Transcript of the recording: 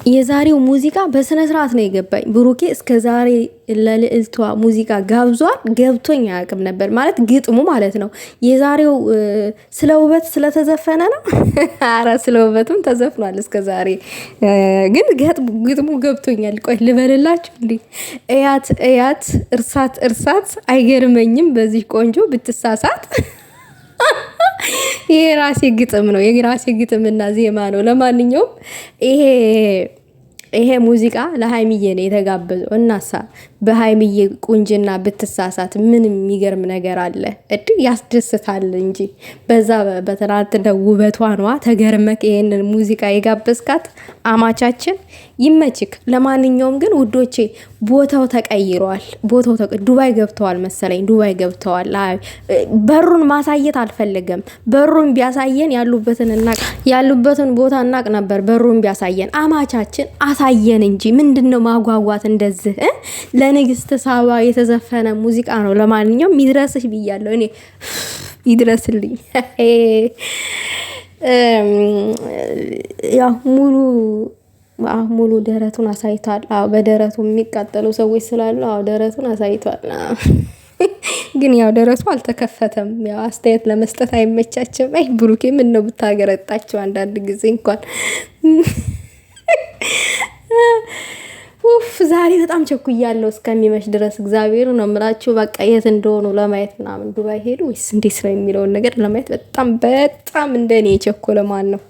የዛሬው ሙዚቃ በስነ ስርዓት ነው የገባኝ። ብሩኬ እስከ ዛሬ ለልዕልቷ ሙዚቃ ጋብዟል፣ ገብቶኝ አያውቅም ነበር ማለት ግጥሙ ማለት ነው። የዛሬው ስለ ውበት ስለተዘፈነ ነው። አረ ስለ ውበትም ተዘፍኗል እስከ ዛሬ ግን ግጥሙ ገብቶኛል። ቆይ ልበልላችሁ እንዴ! እያት እያት እርሳት እርሳት አይገርመኝም በዚህ ቆንጆ ብትሳሳት። ይሄ ራሴ ግጥም ነው፣ የራሴ ግጥምና ዜማ ነው። ለማንኛውም ይሄ ሙዚቃ ለሃይሚዬ ነው የተጋበዘው። እናሳ በሃይሚዬ ቁንጅና ብትሳሳት ምን የሚገርም ነገር አለ? ያስደስታል እንጂ በዛ በትናንትና ውበቷ ነዋ ተገርመክ ይሄንን ሙዚቃ የጋበዝካት አማቻችን ይመችክ። ለማንኛውም ግን ውዶቼ ቦታው ተቀይሯል። ዱባይ ገብተዋል መሰለኝ፣ ዱባይ ገብተዋል። በሩን ማሳየት አልፈለገም። በሩን ቢያሳየን ያሉበትን ቦታ እናቅ ነበር። በሩን ቢያሳየን አማቻችን አሳየን እንጂ ምንድነው ማጓጓት እንደዚህ? ለንግስት ሳባ የተዘፈነ ሙዚቃ ነው። ለማንኛውም ይድረስሽ ብያለሁ እኔ፣ ይድረስልኝ። ያው ሙሉ ደረቱን አሳይቷል። አዎ በደረቱ የሚቃጠሉ ሰዎች ስላሉ አዎ ደረቱን አሳይቷል። ግን ያው ደረቱ አልተከፈተም። ያው አስተያየት ለመስጠት አይመቻችም። አይ ብሩኬ ምን ነው ብታገረጣቸው አንዳንድ ጊዜ እንኳን። ኡፍ ዛሬ በጣም ቸኩያለሁ እስከሚመሽ ድረስ እግዚአብሔር ነው የምላችሁ። በቃ የት እንደሆኑ ለማየት ምናምን ዱባይ ሄዱ ወይስ እንዴት ነው የሚለውን ነገር ለማየት በጣም እንደኔ የቸኮለ ማን ነው?